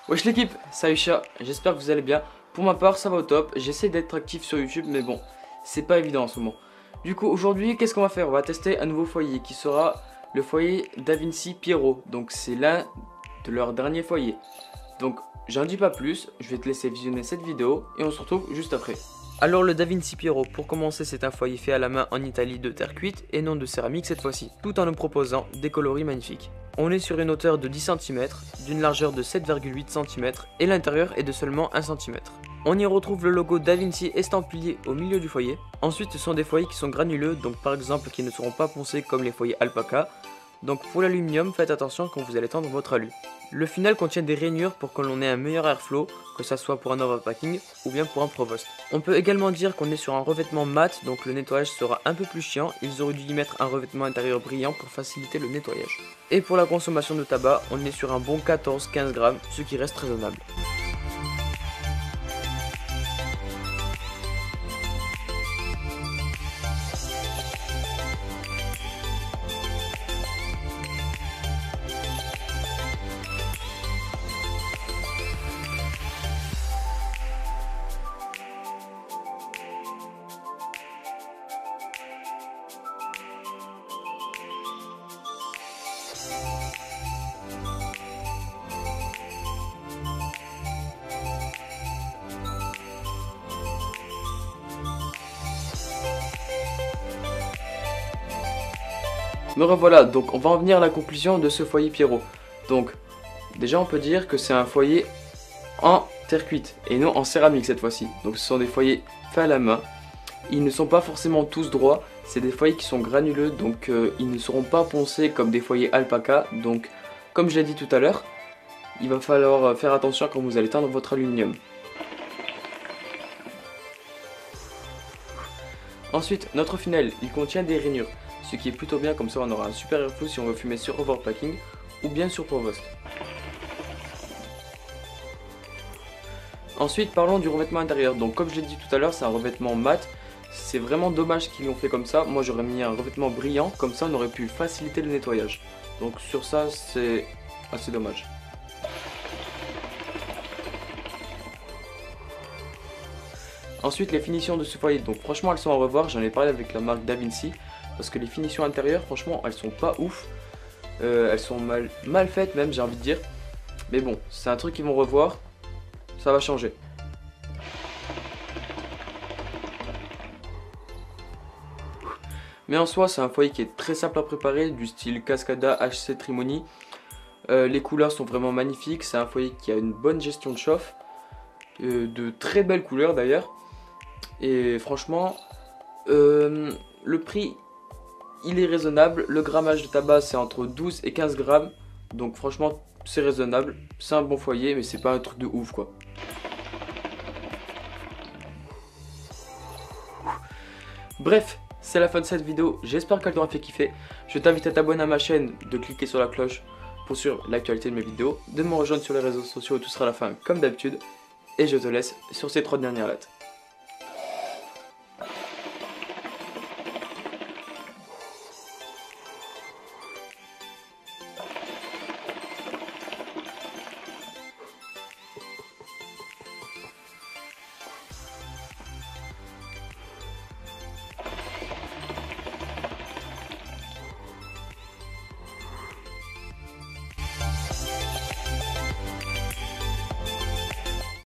Wesh l'équipe, salut chat, j'espère que vous allez bien. Pour ma part ça va au top, j'essaie d'être actif sur YouTube mais bon, c'est pas évident en ce moment. Du coup aujourd'hui qu'est-ce qu'on va faire? On va tester un nouveau foyer qui sera le foyer DaVinci Piero. Donc c'est l'un de leurs derniers foyers. Donc j'en dis pas plus, je vais te laisser visionner cette vidéo et on se retrouve juste après. Alors le DaVinci Piero, pour commencer, c'est un foyer fait à la main en Italie de terre cuite et non de céramique cette fois-ci, tout en nous proposant des coloris magnifiques. On est sur une hauteur de 10 cm, d'une largeur de 7,8 cm et l'intérieur est de seulement 1 cm. On y retrouve le logo DaVinci estampillé au milieu du foyer. Ensuite ce sont des foyers qui sont granuleux, donc par exemple qui ne seront pas poncés comme les foyers alpaca. Donc pour l'aluminium, faites attention quand vous allez tendre votre alu. Le final contient des rainures pour que l'on ait un meilleur airflow, que ce soit pour un overpacking ou bien pour un provost. On peut également dire qu'on est sur un revêtement mat, donc le nettoyage sera un peu plus chiant. Ils auraient dû y mettre un revêtement intérieur brillant pour faciliter le nettoyage. Et pour la consommation de tabac, on est sur un bon 14-15 grammes, ce qui reste raisonnable. Me revoilà, donc on va en venir à la conclusion de ce foyer Piero. Donc déjà on peut dire que c'est un foyer en terre cuite et non en céramique cette fois-ci. Donc ce sont des foyers faits à la main. Ils ne sont pas forcément tous droits, c'est des foyers qui sont granuleux, donc ils ne seront pas poncés comme des foyers alpaca. Donc comme je l'ai dit tout à l'heure, il va falloir faire attention quand vous allez teindre votre aluminium. Ensuite, notre final, il contient des rainures, ce qui est plutôt bien, comme ça on aura un super airflow si on veut fumer sur overpacking ou bien sur provost. Ensuite, parlons du revêtement intérieur. Donc comme je l'ai dit tout à l'heure, c'est un revêtement mat. C'est vraiment dommage qu'ils l'ont fait comme ça. Moi j'aurais mis un revêtement brillant, comme ça on aurait pu faciliter le nettoyage. Donc sur ça, c'est assez dommage. Ensuite, les finitions de ce foyer, donc franchement elles sont à revoir, j'en ai parlé avec la marque DaVinci, parce que les finitions intérieures, franchement elles sont pas ouf, elles sont mal faites même, j'ai envie de dire, mais bon, c'est un truc qu'ils vont revoir, ça va changer. Mais en soi c'est un foyer qui est très simple à préparer, du style Cascada HC Trimony, les couleurs sont vraiment magnifiques, c'est un foyer qui a une bonne gestion de chauffe, de très belles couleurs d'ailleurs. Et franchement, le prix, il est raisonnable. Le grammage de tabac, c'est entre 12 et 15 grammes. Donc franchement, c'est raisonnable. C'est un bon foyer, mais c'est pas un truc de ouf, quoi. Bref, c'est la fin de cette vidéo. J'espère qu'elle t'aura fait kiffer. Je t'invite à t'abonner à ma chaîne, de cliquer sur la cloche pour suivre l'actualité de mes vidéos, de me rejoindre sur les réseaux sociaux. Tout sera à la fin, comme d'habitude. Et je te laisse sur ces 3 dernières lettres.